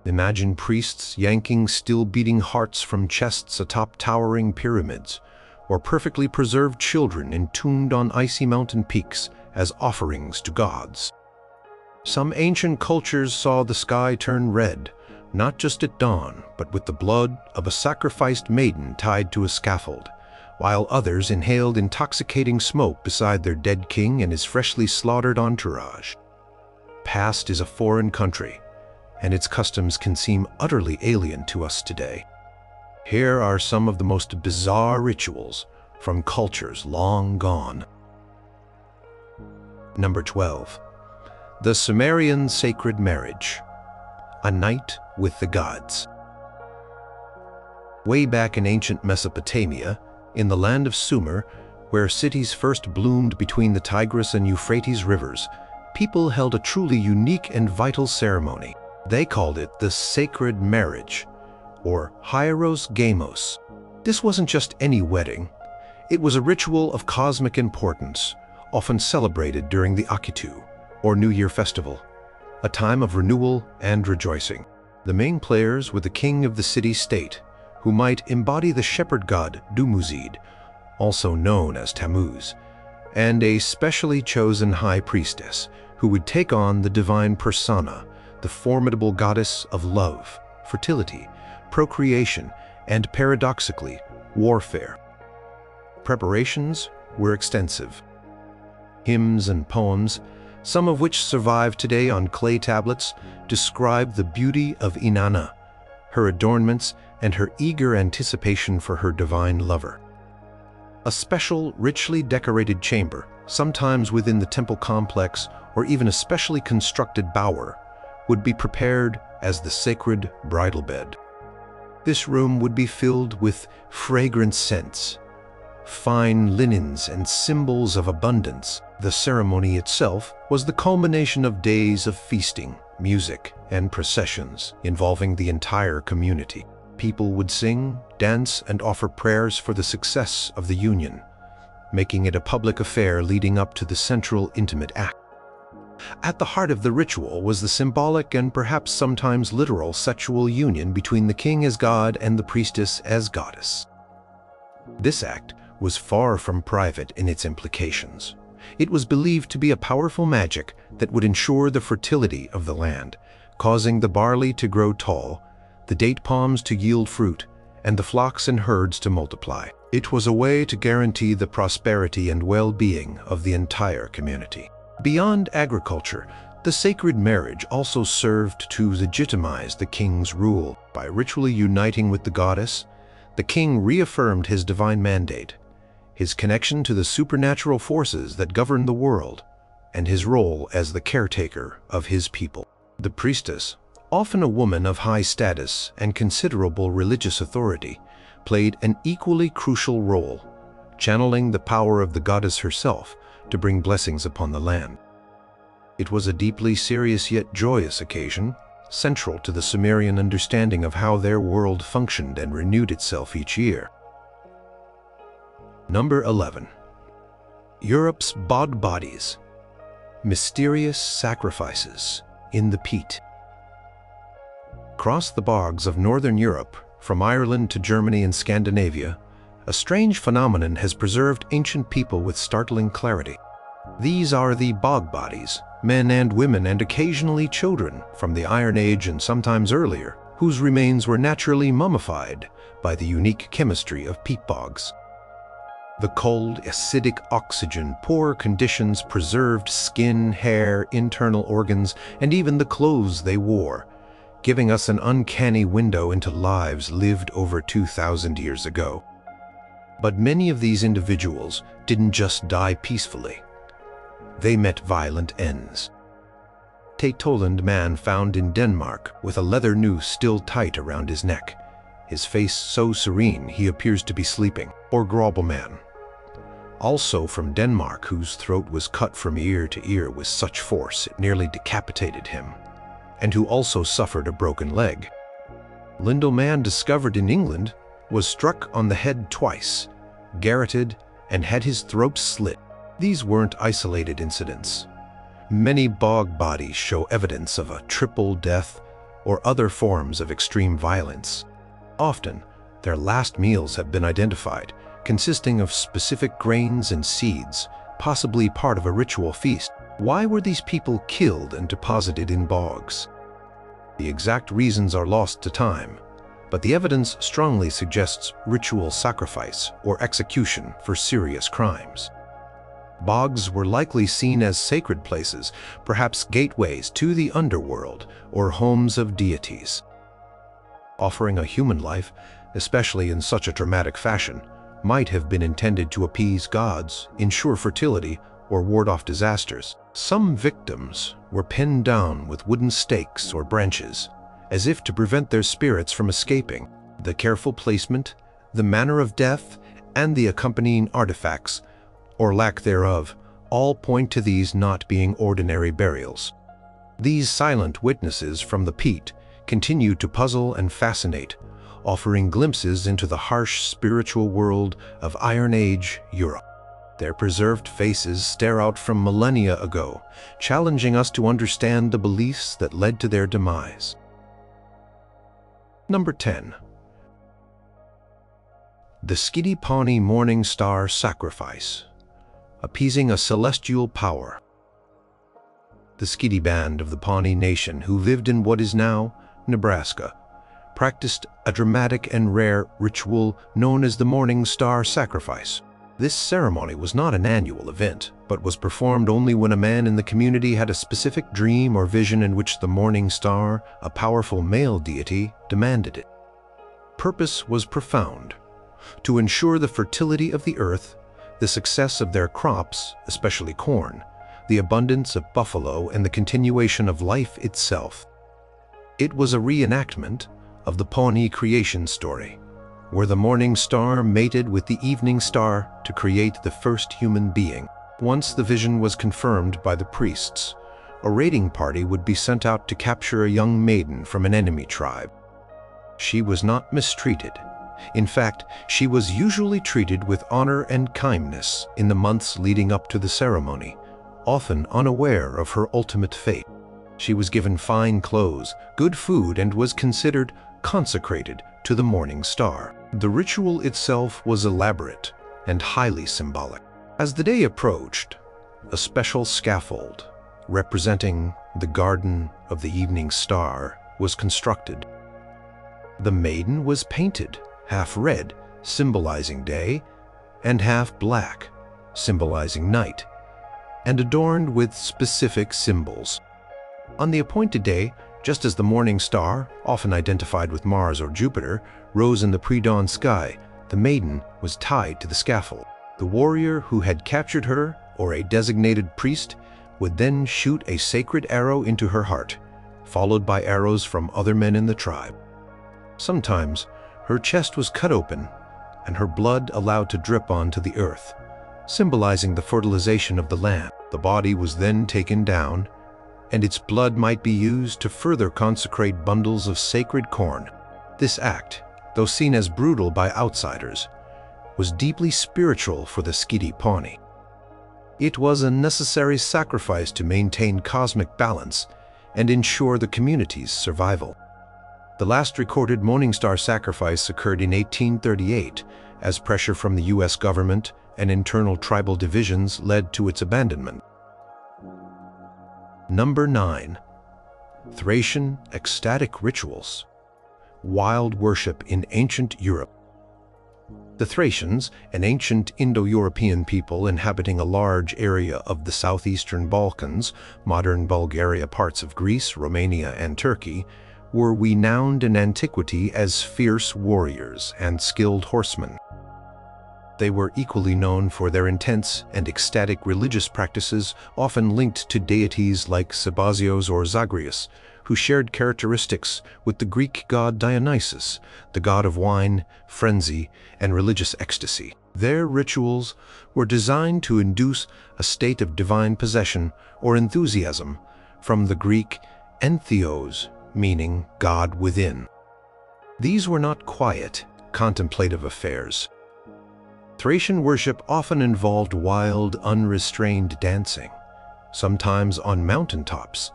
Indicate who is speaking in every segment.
Speaker 1: Imagine priests yanking still-beating hearts from chests atop towering pyramids, or perfectly preserved children entombed on icy mountain peaks as offerings to gods. Some ancient cultures saw the sky turn red, not just at dawn, but with the blood of a sacrificed maiden tied to a scaffold, while others inhaled intoxicating smoke beside their dead king and his freshly slaughtered entourage. Past is a foreign country, and its customs can seem utterly alien to us today. Here are some of the most bizarre rituals from cultures long gone. Number 12. The Sumerian Sacred Marriage, a night with the gods. Way back in ancient Mesopotamia, in the land of Sumer, where cities first bloomed between the Tigris and Euphrates rivers, people held a truly unique and vital ceremony. They called it the Sacred Marriage, or Hieros Gamos. This wasn't just any wedding. It was a ritual of cosmic importance, often celebrated during the Akitu, or New Year festival, a time of renewal and rejoicing. The main players were the king of the city-state, who might embody the shepherd god Dumuzid, also known as Tammuz, and a specially chosen high priestess, who would take on the divine persona, the formidable goddess of love, fertility, procreation, and paradoxically, warfare. Preparations were extensive. Hymns and poems, some of which survive today on clay tablets, describe the beauty of Inanna, her adornments, and her eager anticipation for her divine lover. A special, richly decorated chamber, sometimes within the temple complex or even a specially constructed bower, would be prepared as the sacred bridal bed. This room would be filled with fragrant scents, fine linens, and symbols of abundance. The ceremony itself was the culmination of days of feasting, music, and processions involving the entire community. People would sing, dance, and offer prayers for the success of the union, making it a public affair leading up to the central intimate act. At the heart of the ritual was the symbolic and perhaps sometimes literal sexual union between the king as god and the priestess as goddess. This act was far from private in its implications. It was believed to be a powerful magic that would ensure the fertility of the land, causing the barley to grow tall, the date palms to yield fruit, and the flocks and herds to multiply. It was a way to guarantee the prosperity and well-being of the entire community. Beyond agriculture, the sacred marriage also served to legitimize the king's rule. By ritually uniting with the goddess, the king reaffirmed his divine mandate, his connection to the supernatural forces that govern the world, and his role as the caretaker of his people. The priestess, often a woman of high status and considerable religious authority, played an equally crucial role, channeling the power of the goddess herself to bring blessings upon the land. It was a deeply serious yet joyous occasion, central to the Sumerian understanding of how their world functioned and renewed itself each year. Number 11. Europe's bog bodies, mysterious sacrifices in the peat. Across the bogs of northern Europe, from Ireland to Germany and Scandinavia, a strange phenomenon has preserved ancient people with startling clarity. These are the bog bodies, men and women and occasionally children from the Iron Age and sometimes earlier, whose remains were naturally mummified by the unique chemistry of peat bogs. The cold, acidic oxygen, poor conditions preserved skin, hair, internal organs, and even the clothes they wore, giving us an uncanny window into lives lived over 2,000 years ago. But many of these individuals didn't just die peacefully. They met violent ends. A Toland man found in Denmark with a leather noose still tight around his neck, his face so serene he appears to be sleeping. Or Grobel man, also from Denmark, whose throat was cut from ear to ear with such force it nearly decapitated him, and who also suffered a broken leg. Lindell man, discovered in England, was struck on the head twice, garroted, and had his throat slit. These weren't isolated incidents. Many bog bodies show evidence of a triple death, or other forms of extreme violence. Often, their last meals have been identified, consisting of specific grains and seeds, possibly part of a ritual feast. Why were these people killed and deposited in bogs? The exact reasons are lost to time, but the evidence strongly suggests ritual sacrifice or execution for serious crimes. Bogs were likely seen as sacred places, perhaps gateways to the underworld or homes of deities. Offering a human life, especially in such a dramatic fashion, might have been intended to appease gods, ensure fertility, or ward off disasters. Some victims were pinned down with wooden stakes or branches, as if to prevent their spirits from escaping. The careful placement, the manner of death, and the accompanying artifacts, or lack thereof, all point to these not being ordinary burials. These silent witnesses from the peat continue to puzzle and fascinate, offering glimpses into the harsh spiritual world of Iron Age Europe. Their preserved faces stare out from millennia ago, challenging us to understand the beliefs that led to their demise. Number 10. The Skidi Pawnee Morning Star Sacrifice, appeasing a celestial power. The Skidi band of the Pawnee Nation, who lived in what is now Nebraska, practiced a dramatic and rare ritual known as the Morning Star Sacrifice. This ceremony was not an annual event, but was performed only when a man in the community had a specific dream or vision in which the morning star, a powerful male deity, demanded it. Purpose was profound: to ensure the fertility of the earth, the success of their crops, especially corn, the abundance of buffalo, and the continuation of life itself. It was a reenactment of the Pawnee creation story, where the morning star mated with the evening star to create the first human being. Once the vision was confirmed by the priests, a raiding party would be sent out to capture a young maiden from an enemy tribe. She was not mistreated. In fact, she was usually treated with honor and kindness in the months leading up to the ceremony, often unaware of her ultimate fate. She was given fine clothes, good food, and was considered consecrated to the morning star. The ritual itself was elaborate and highly symbolic. As the day approached, a special scaffold representing the Garden of the Evening Star was constructed. The maiden was painted half red, symbolizing day, and half black, symbolizing night, and adorned with specific symbols. On the appointed day, just as the morning star, often identified with Mars or Jupiter, rose in the pre-dawn sky, the maiden was tied to the scaffold. The warrior who had captured her, or a designated priest, would then shoot a sacred arrow into her heart, followed by arrows from other men in the tribe. Sometimes, her chest was cut open, and her blood allowed to drip onto the earth, symbolizing the fertilization of the land. The body was then taken down, and its blood might be used to further consecrate bundles of sacred corn. This act, though seen as brutal by outsiders, was deeply spiritual for the Skidi Pawnee. It was a necessary sacrifice to maintain cosmic balance and ensure the community's survival. The last recorded morning star sacrifice occurred in 1838, as pressure from the U.S. government and internal tribal divisions led to its abandonment. Number 9. Thracian ecstatic rituals. Wild worship in ancient Europe. The Thracians, an ancient Indo-European people inhabiting a large area of the southeastern Balkans, modern Bulgaria, parts of Greece, Romania, and Turkey, were renowned in antiquity as fierce warriors and skilled horsemen. They were equally known for their intense and ecstatic religious practices, often linked to deities like Sabazios or Zagreus, who shared characteristics with the Greek god Dionysus, the god of wine, frenzy, and religious ecstasy. Their rituals were designed to induce a state of divine possession or enthusiasm, from the Greek entheos, meaning God within. These were not quiet, contemplative affairs. Thracian worship often involved wild, unrestrained dancing, sometimes on mountaintops,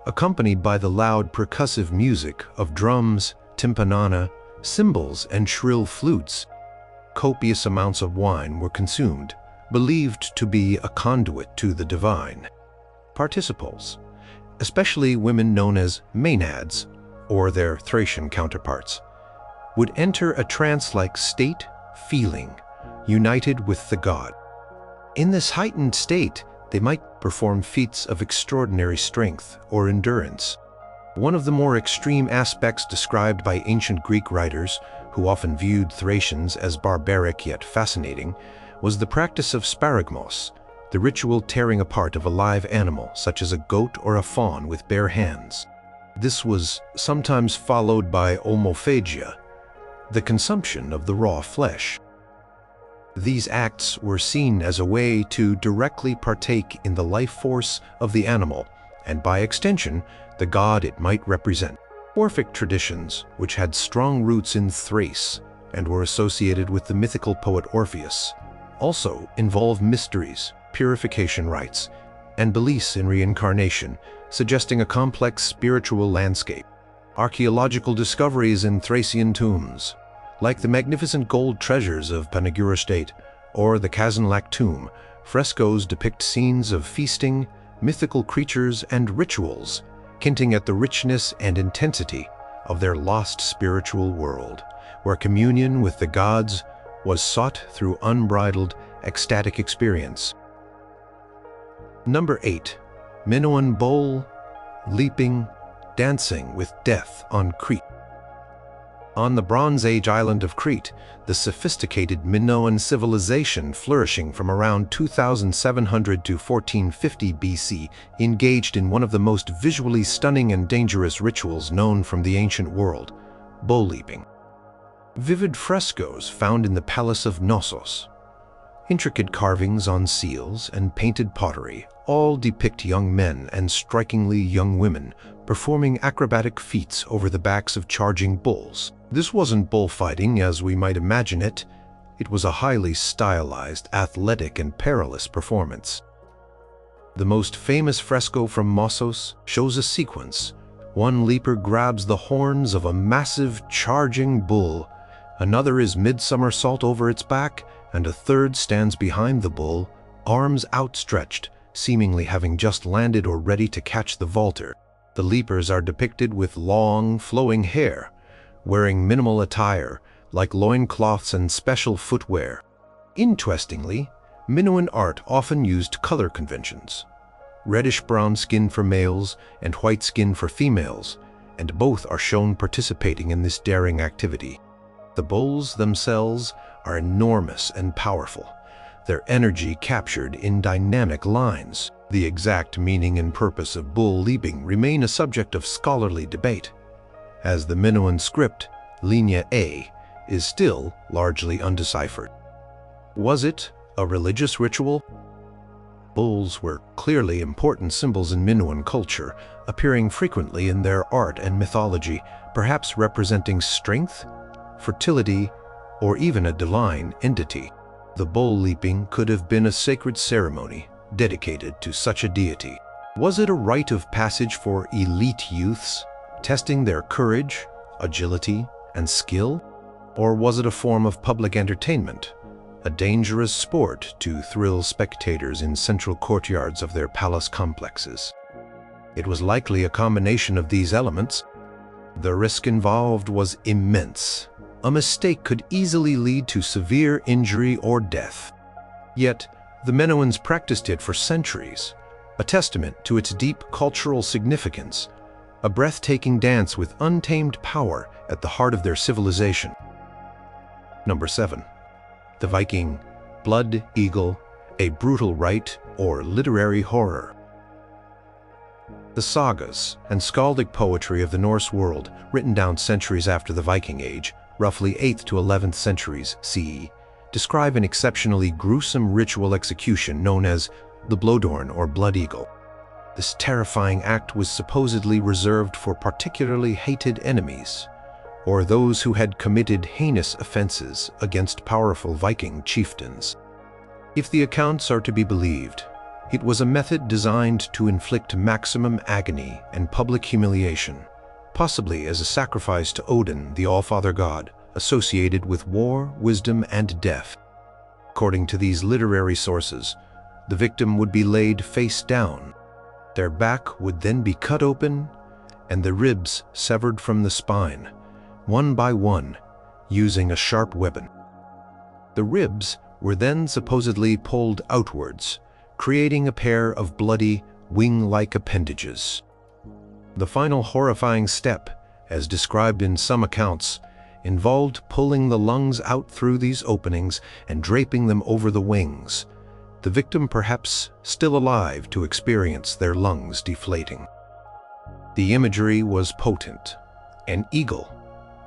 Speaker 1: accompanied by the loud percussive music of drums, timpanana, cymbals, and shrill flutes. Copious amounts of wine were consumed, believed to be a conduit to the divine. Participles, especially women known as maenads, or their Thracian counterparts, would enter a trance-like state, feeling, united with the god. In this heightened state, they might perform feats of extraordinary strength or endurance. One of the more extreme aspects described by ancient Greek writers, who often viewed Thracians as barbaric yet fascinating, was the practice of sparagmos, the ritual tearing apart of a live animal, such as a goat or a fawn, with bare hands. This was sometimes followed by omophagia, the consumption of the raw flesh. These acts were seen as a way to directly partake in the life force of the animal, and by extension, the god it might represent. Orphic traditions, which had strong roots in Thrace and were associated with the mythical poet Orpheus, also involve mysteries, purification rites, and beliefs in reincarnation, suggesting a complex spiritual landscape. Archaeological discoveries in Thracian tombs, like the magnificent gold treasures of Panagura State or the Kazanlak tomb, frescoes depict scenes of feasting, mythical creatures, and rituals, hinting at the richness and intensity of their lost spiritual world, where communion with the gods was sought through unbridled, ecstatic experience. Number 8. Minoan bowl, leaping, dancing with death on Crete. On the Bronze Age island of Crete, the sophisticated Minoan civilization flourishing from around 2700 to 1450 BC engaged in one of the most visually stunning and dangerous rituals known from the ancient world, bowl leaping. Vivid frescoes found in the Palace of Knossos, intricate carvings on seals, and painted pottery all depict young men and strikingly young women performing acrobatic feats over the backs of charging bulls. This wasn't bullfighting as we might imagine it. It was a highly stylized, athletic, and perilous performance. The most famous fresco from Knossos shows a sequence. One leaper grabs the horns of a massive charging bull, another is mid-somersault over its back, and a third stands behind the bull, arms outstretched, seemingly having just landed or ready to catch the vaulter. The leapers are depicted with long, flowing hair, wearing minimal attire like loincloths and special footwear. Interestingly, Minoan art often used color conventions: reddish-brown skin for males and white skin for females, and both are shown participating in this daring activity. The bulls themselves are enormous and powerful, their energy captured in dynamic lines. The exact meaning and purpose of bull leaping remain a subject of scholarly debate, as the Minoan script, Linear A, is still largely undeciphered. Was it a religious ritual? Bulls were clearly important symbols in Minoan culture, appearing frequently in their art and mythology, perhaps representing strength, fertility, or even a divine entity. The bull leaping could have been a sacred ceremony dedicated to such a deity. Was it a rite of passage for elite youths, testing their courage, agility, and skill? Or was it a form of public entertainment, a dangerous sport to thrill spectators in central courtyards of their palace complexes? It was likely a combination of these elements. The risk involved was immense. A mistake could easily lead to severe injury or death. Yet, the Minoans practiced it for centuries, a testament to its deep cultural significance, a breathtaking dance with untamed power at the heart of their civilization. Number 7. The Viking Blood Eagle, a brutal rite or literary horror. The sagas and skaldic poetry of the Norse world, written down centuries after the Viking Age, roughly 8th to 11th centuries CE, describe an exceptionally gruesome ritual execution known as the Blodorn or Blood Eagle. This terrifying act was supposedly reserved for particularly hated enemies, or those who had committed heinous offenses against powerful Viking chieftains. If the accounts are to be believed, It was a method designed to inflict maximum agony and public humiliation, possibly as a sacrifice to Odin, the All-Father God, associated with war, wisdom, and death. According to these literary sources, the victim would be laid face down. Their back would then be cut open and the ribs severed from the spine, one by one, using a sharp weapon. The ribs were then supposedly pulled outwards, creating a pair of bloody, wing-like appendages. The final horrifying step, as described in some accounts, involved pulling the lungs out through these openings and draping them over the wings, the victim perhaps still alive to experience their lungs deflating. The imagery was potent. An eagle,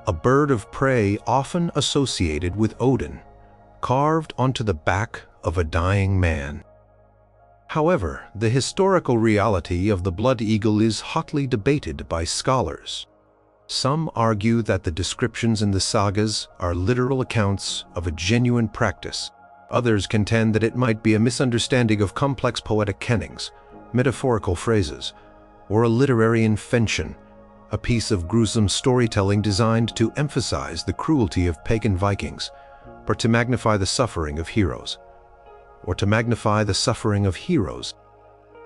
Speaker 1: a bird of prey often associated with Odin, carved onto the back of a dying man. However, the historical reality of the blood eagle is hotly debated by scholars. Some argue that the descriptions in the sagas are literal accounts of a genuine practice. Others contend that it might be a misunderstanding of complex poetic kennings, metaphorical phrases, or a literary invention, a piece of gruesome storytelling designed to emphasize the cruelty of pagan Vikings, or to magnify the suffering of heroes.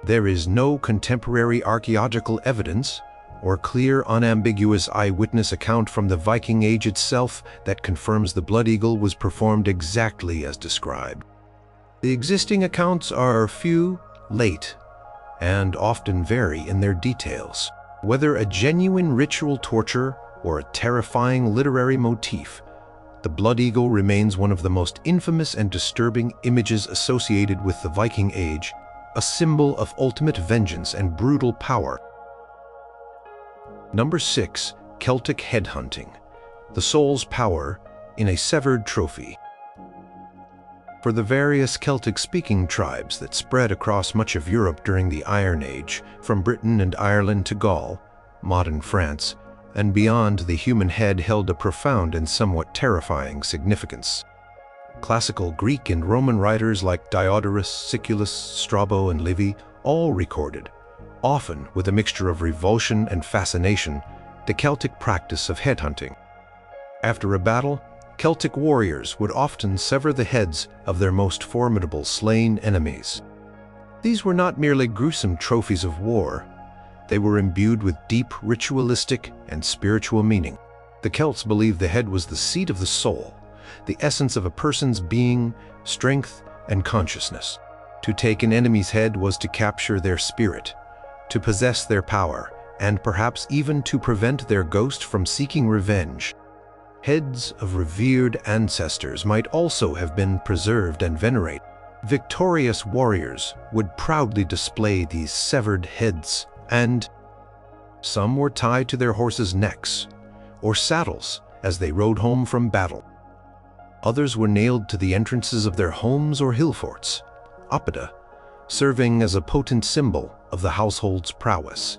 Speaker 1: There is no contemporary archaeological evidence or clear, unambiguous eyewitness account from the Viking Age itself that confirms the blood eagle was performed exactly as described. The existing accounts are few, late, and often vary in their details. Whether a genuine ritual torture or a terrifying literary motif, the blood eagle remains one of the most infamous and disturbing images associated with the Viking Age, a symbol of ultimate vengeance and brutal power. Number 6. Celtic headhunting. The soul's power in a severed trophy. For the various Celtic-speaking tribes that spread across much of Europe during the Iron Age, from Britain and Ireland to Gaul, modern France, and beyond, the human head held a profound and somewhat terrifying significance. Classical Greek and Roman writers like Diodorus, Siculus, Strabo, and Livy all recorded, often with a mixture of revulsion and fascination, the Celtic practice of headhunting. After a battle, Celtic warriors would often sever the heads of their most formidable slain enemies. These were not merely gruesome trophies of war. They were imbued with deep ritualistic and spiritual meaning. The Celts believed the head was the seat of the soul, the essence of a person's being, strength, and consciousness. To take an enemy's head was to capture their spirit, to possess their power, and perhaps even to prevent their ghost from seeking revenge. Heads of revered ancestors might also have been preserved and venerated. Victorious warriors would proudly display these severed heads, and some were tied to their horses' necks or saddles as they rode home from battle. Others were nailed to the entrances of their homes or hill forts, oppida, serving as a potent symbol of the household's prowess,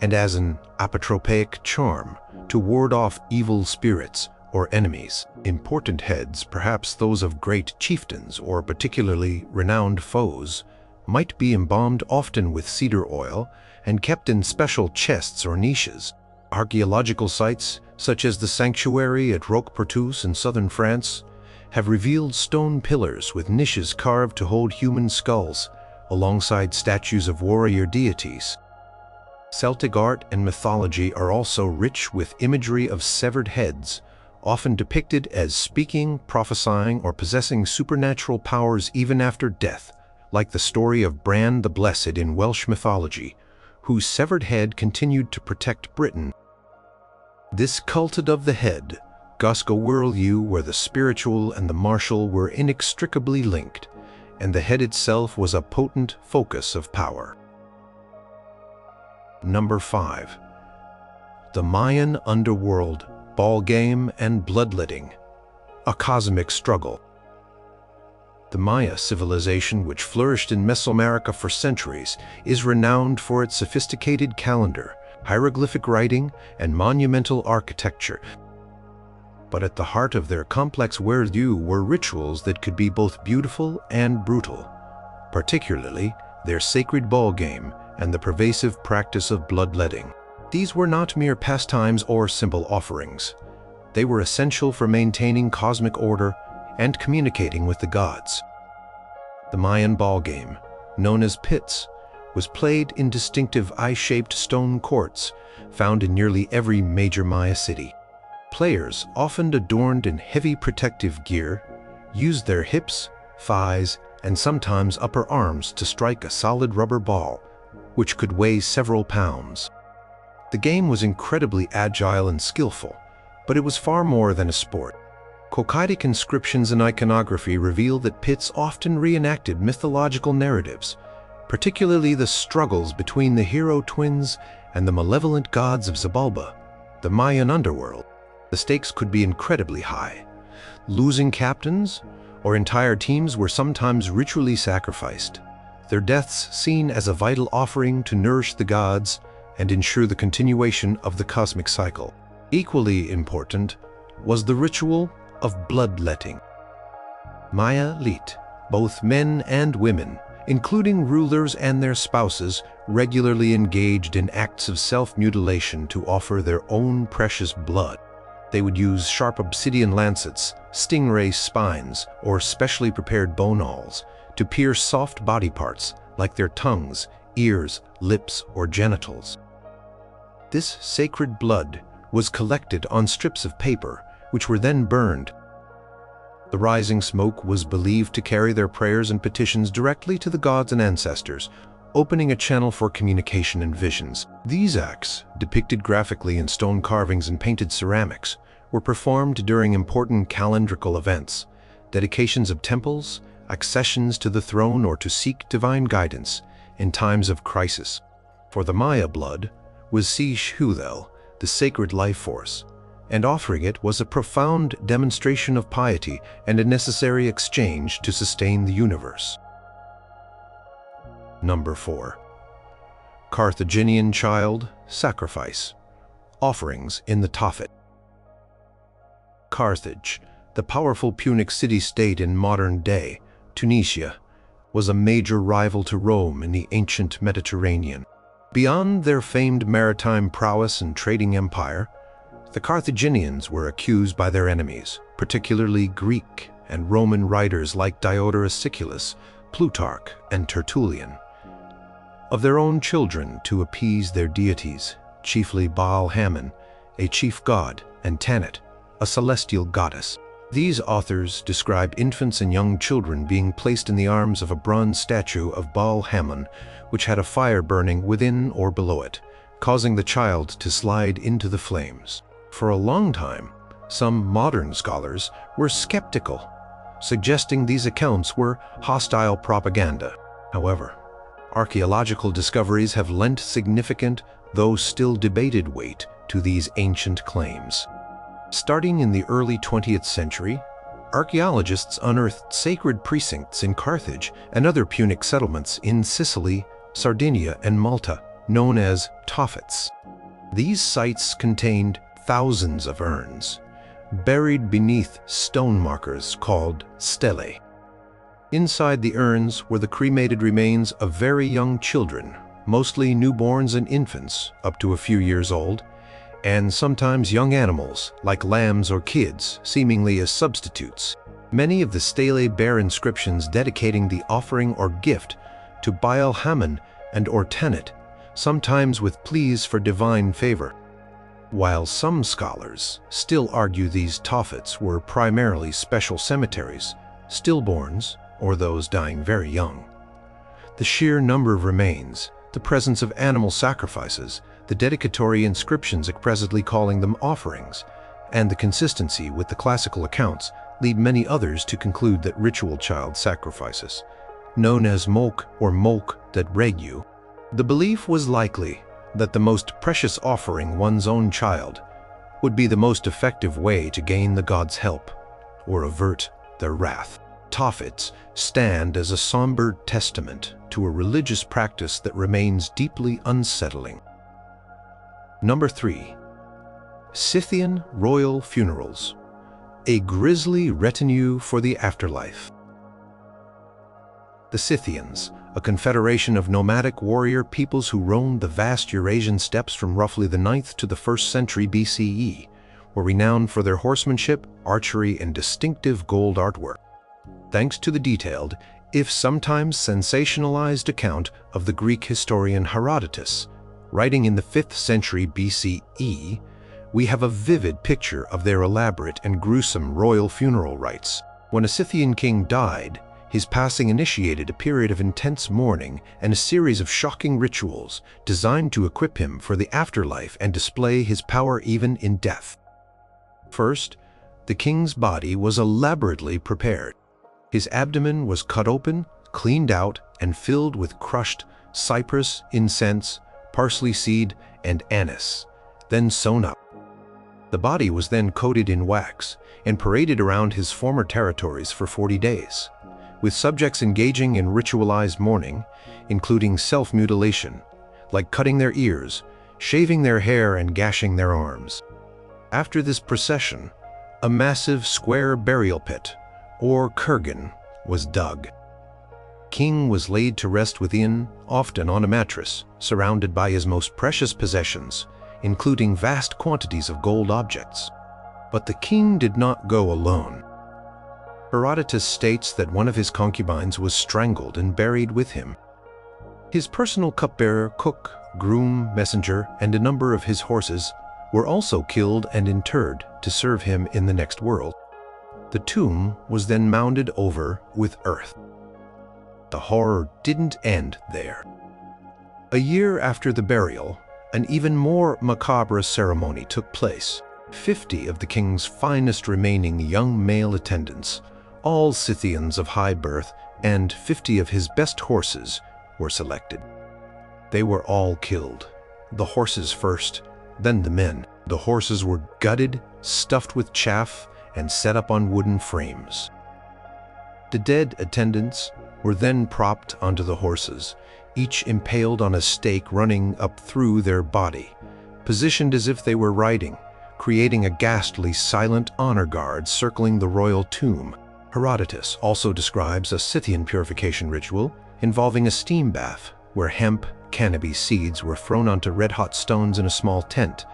Speaker 1: and as an apotropaic charm to ward off evil spirits or enemies. Important heads, perhaps those of great chieftains or particularly renowned foes, might be embalmed often with cedar oil and kept in special chests or niches. Archaeological sites, such as the sanctuary at Roquepertus in southern France, have revealed stone pillars with niches carved to hold human skulls, alongside statues of warrior deities. Celtic art and mythology are also rich with imagery of severed heads, often depicted as speaking, prophesying, or possessing supernatural powers even after death, like the story of Bran the Blessed in Welsh mythology, whose severed head continued to protect Britain. This cult of the head, Gosco worldview where the spiritual and the martial were inextricably linked, and the head itself was a potent focus of power. Number 5. The Mayan underworld, ball game and bloodletting, a cosmic struggle. The Maya civilization, which flourished in Mesoamerica for centuries, is renowned for its sophisticated calendar, hieroglyphic writing, and monumental architecture. But at the heart of their complex worldview were rituals that could be both beautiful and brutal, particularly their sacred ball game, and the pervasive practice of bloodletting. These were not mere pastimes or simple offerings. They were essential for maintaining cosmic order and communicating with the gods. The Mayan ball game, known as pits, was played in distinctive eye-shaped stone courts found in nearly every major Maya city. Players, often adorned in heavy protective gear, used their hips, thighs, and sometimes upper arms to strike a solid rubber ball, which could weigh several pounds. The game was incredibly agile and skillful, but it was far more than a sport. Chalchidic inscriptions and iconography reveal that pits often reenacted mythological narratives, particularly the struggles between the hero twins and the malevolent gods of Xibalba, the Mayan underworld. The stakes could be incredibly high. Losing captains or entire teams were sometimes ritually sacrificed, their deaths seen as a vital offering to nourish the gods and ensure the continuation of the cosmic cycle. Equally important was the ritual of bloodletting. Maya lit, both men and women, including rulers and their spouses, regularly engaged in acts of self-mutilation to offer their own precious blood. They would use sharp obsidian lancets, stingray spines, or specially prepared bone awls to pierce soft body parts like their tongues, ears, lips, or genitals. This sacred blood was collected on strips of paper, which were then burned. The rising smoke was believed to carry their prayers and petitions directly to the gods and ancestors, opening a channel for communication and visions. These acts, depicted graphically in stone carvings and painted ceramics, were performed during important calendrical events, dedications of temples, accessions to the throne, or to seek divine guidance in times of crisis. For the Maya, blood was Shuthel, the sacred life force, and offering it was a profound demonstration of piety and a necessary exchange to sustain the universe. Number 4. Carthaginian child sacrifice. Offerings in the Tophet. Carthage, the powerful Punic city-state in modern-day Tunisia, was a major rival to Rome in the ancient Mediterranean. Beyond their famed maritime prowess and trading empire, the Carthaginians were accused by their enemies, particularly Greek and Roman writers like Diodorus Siculus, Plutarch, and Tertullian, of their own children to appease their deities, chiefly Baal-Hamon, a chief god, and Tanit, a celestial goddess. These authors describe infants and young children being placed in the arms of a bronze statue of Baal-Hamon, which had a fire burning within or below it, causing the child to slide into the flames. For a long time, some modern scholars were skeptical, suggesting these accounts were hostile propaganda. However, archaeological discoveries have lent significant, though still debated, weight to these ancient claims. Starting in the early 20th century, archaeologists unearthed sacred precincts in Carthage and other Punic settlements in Sicily, Sardinia, and Malta, known as Tophets. These sites contained thousands of urns, buried beneath stone markers called stelae. Inside the urns were the cremated remains of very young children, mostly newborns and infants up to a few years old, and sometimes young animals like lambs or kids, seemingly as substitutes. Many of the stelae bear inscriptions dedicating the offering or gift to Baal-Hamon and or Tanit, sometimes with pleas for divine favor. While some scholars still argue these Tophets were primarily special cemeteries, stillborns, or those dying very young, the sheer number of remains, the presence of animal sacrifices, the dedicatory inscriptions expressly calling them offerings, and the consistency with the classical accounts lead many others to conclude that ritual child sacrifices, known as mok or mok that regu, the belief was likely that the most precious offering, one's own child, would be the most effective way to gain the gods' help or avert their wrath. Tophets stand as a somber testament to a religious practice that remains deeply unsettling. Number 3. Scythian royal funerals. A grisly retinue for the afterlife. The Scythians, a confederation of nomadic warrior peoples who roamed the vast Eurasian steppes from roughly the 9th to the 1st century BCE, were renowned for their horsemanship, archery, and distinctive gold artwork. Thanks to the detailed, if sometimes sensationalized account of the Greek historian Herodotus, writing in the 5th century BCE, we have a vivid picture of their elaborate and gruesome royal funeral rites. When a Scythian king died, his passing initiated a period of intense mourning and a series of shocking rituals designed to equip him for the afterlife and display his power even in death. First, the king's body was elaborately prepared. His abdomen was cut open, cleaned out, and filled with crushed cypress, incense, parsley seed, and anise, then sewn up. The body was then coated in wax and paraded around his former territories for 40 days, with subjects engaging in ritualized mourning, including self-mutilation, like cutting their ears, shaving their hair, and gashing their arms. After this procession, a massive square burial pit, or kurgan, was dug. King was laid to rest within, often on a mattress, surrounded by his most precious possessions, including vast quantities of gold objects. But the king did not go alone. Herodotus states that one of his concubines was strangled and buried with him. His personal cupbearer, cook, groom, messenger, and a number of his horses were also killed and interred to serve him in the next world. The tomb was then mounded over with earth. The horror didn't end there. A year after the burial, an even more macabre ceremony took place. 50 of the king's finest remaining young male attendants, all Scythians of high birth, and 50 of his best horses were selected. They were all killed. The horses first, then the men. The horses were gutted, stuffed with chaff, and set up on wooden frames. The dead attendants were then propped onto the horses, each impaled on a stake running up through their body, positioned as if they were riding, creating a ghastly, silent honor guard circling the royal tomb. Herodotus also describes a Scythian purification ritual involving a steam bath, where hemp, cannabis seeds were thrown onto red-hot stones in a small tent,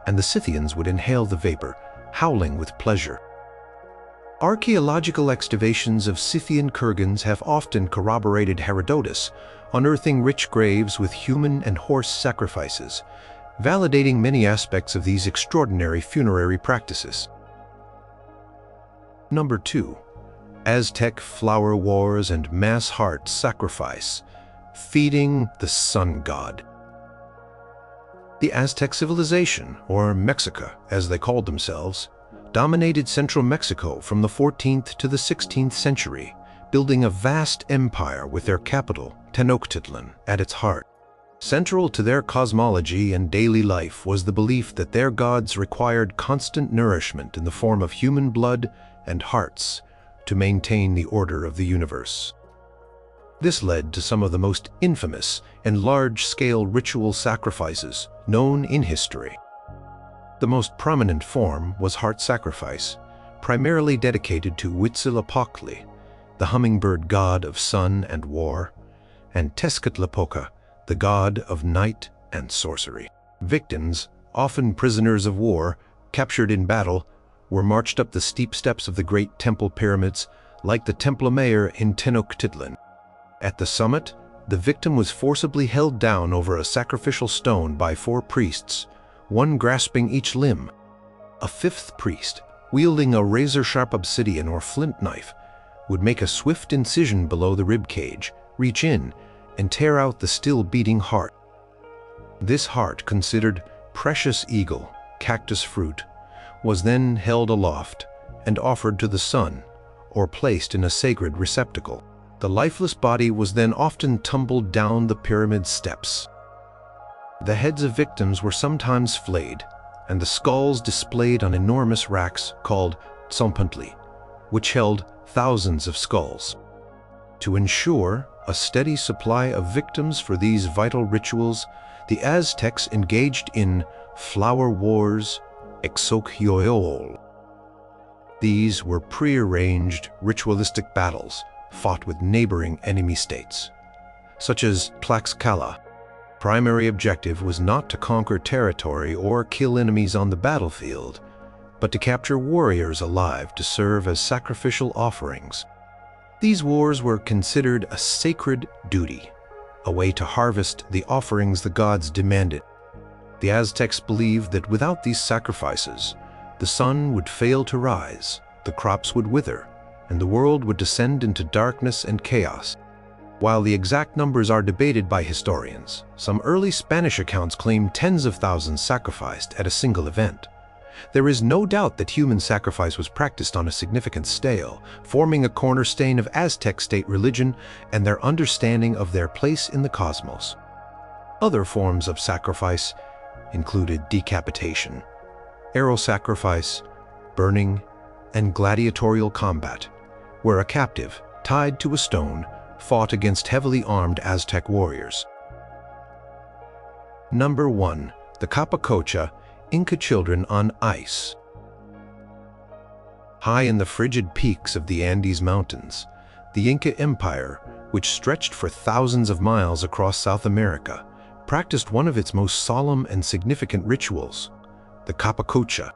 Speaker 1: and the Scythians would inhale the vapor, howling with pleasure. Archaeological excavations of Scythian kurgans have often corroborated Herodotus, unearthing rich graves with human and horse sacrifices, validating many aspects of these extraordinary funerary practices. Number 2. Aztec flower wars and mass heart sacrifice, feeding the sun god. The Aztec civilization, or Mexica as they called themselves, dominated central Mexico from the 14th to the 16th century, building a vast empire with their capital, Tenochtitlan, at its heart. Central to their cosmology and daily life was the belief that their gods required constant nourishment in the form of human blood and hearts to maintain the order of the universe. This led to some of the most infamous and large-scale ritual sacrifices known in history. The most prominent form was heart sacrifice, primarily dedicated to Huitzilopochtli, the hummingbird god of sun and war, and Tezcatlipoca, the god of night and sorcery. Victims, often prisoners of war, captured in battle, were marched up the steep steps of the great temple pyramids like the Templo Mayor in Tenochtitlan. At the summit, the victim was forcibly held down over a sacrificial stone by 4 priests, one grasping each limb. A 5th priest, wielding a razor-sharp obsidian or flint knife, would make a swift incision below the rib cage, reach in, and tear out the still-beating heart. This heart, considered precious eagle, cactus fruit, was then held aloft and offered to the sun, or placed in a sacred receptacle. The lifeless body was then often tumbled down the pyramid steps. The heads of victims were sometimes flayed, and the skulls displayed on enormous racks called tzompantli, which held thousands of skulls. To ensure a steady supply of victims for these vital rituals, the Aztecs engaged in flower wars, exoquiol. These were prearranged ritualistic battles fought with neighboring enemy states, such as Tlaxcala. Primary objective was not to conquer territory or kill enemies on the battlefield, but to capture warriors alive to serve as sacrificial offerings. These wars were considered a sacred duty, a way to harvest the offerings the gods demanded. The Aztecs believed that without these sacrifices, the sun would fail to rise, the crops would wither, and the world would descend into darkness and chaos. While the exact numbers are debated by historians, some early Spanish accounts claim tens of thousands sacrificed at a single event. There is no doubt that human sacrifice was practiced on a significant scale, forming a cornerstone of Aztec state religion and their understanding of their place in the cosmos. Other forms of sacrifice included decapitation, arrow sacrifice, burning, and gladiatorial combat, where a captive, tied to a stone, fought against heavily armed Aztec warriors. Number 1. The Capacocha, Inca children on ice. High in the frigid peaks of the Andes Mountains, the Inca Empire, which stretched for thousands of miles across South America, practiced one of its most solemn and significant rituals, the Capacocha.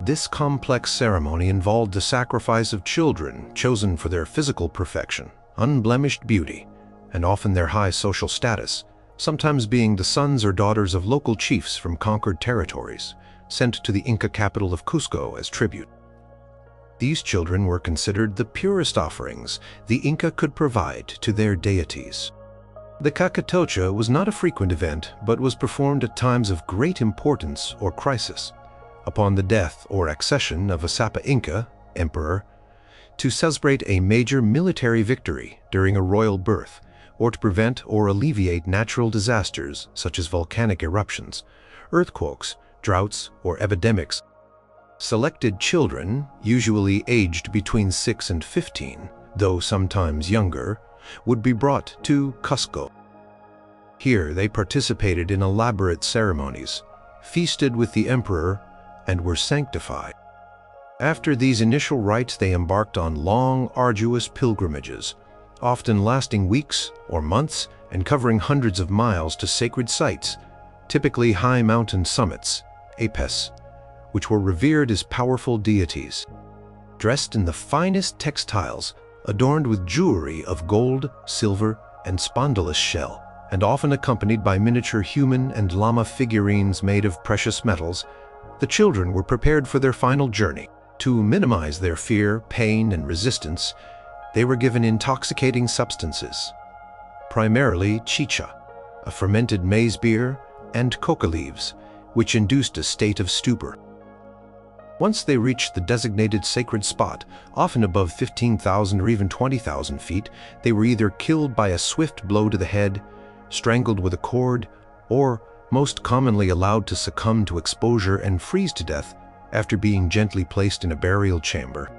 Speaker 1: This complex ceremony involved the sacrifice of children chosen for their physical perfection, unblemished beauty, and often their high social status, sometimes being the sons or daughters of local chiefs from conquered territories, sent to the Inca capital of Cusco as tribute. These children were considered the purest offerings the Inca could provide to their deities. The Capacocha was not a frequent event, but was performed at times of great importance or crisis. Upon the death or accession of a Sapa Inca, emperor, to celebrate a major military victory during a royal birth, or to prevent or alleviate natural disasters such as volcanic eruptions, earthquakes, droughts, or epidemics. Selected children, usually aged between 6 and 15, though sometimes younger, would be brought to Cusco. Here they participated in elaborate ceremonies, feasted with the emperor, and were sanctified. After these initial rites, they embarked on long, arduous pilgrimages, often lasting weeks or months and covering hundreds of miles to sacred sites, typically high mountain summits, apes, which were revered as powerful deities. Dressed in the finest textiles, adorned with jewelry of gold, silver, and spondylus shell, and often accompanied by miniature human and llama figurines made of precious metals, the children were prepared for their final journey. To minimize their fear, pain, and resistance, they were given intoxicating substances, primarily chicha, a fermented maize beer, and coca leaves, which induced a state of stupor. Once they reached the designated sacred spot, often above 15,000 or even 20,000 feet, they were either killed by a swift blow to the head, strangled with a cord, or most commonly allowed to succumb to exposure and freeze to death after being gently placed in a burial chamber.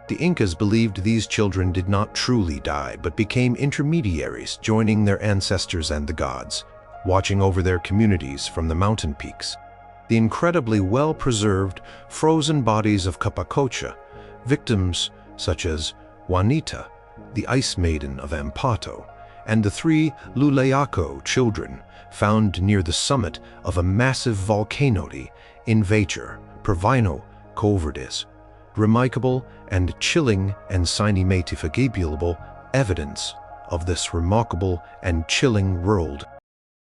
Speaker 1: The Incas believed these children did not truly die, but became intermediaries, joining their ancestors and the gods, watching over their communities from the mountain peaks. The incredibly well-preserved, frozen bodies of Capacocha, victims such as Juanita, the ice maiden of Ampato, and the 3 Lulayaco children, found near the summit of a massive volcano in Vacher, Provino, Covardes, remarkable and chilling and cinematographiable evidence of this remarkable and chilling world.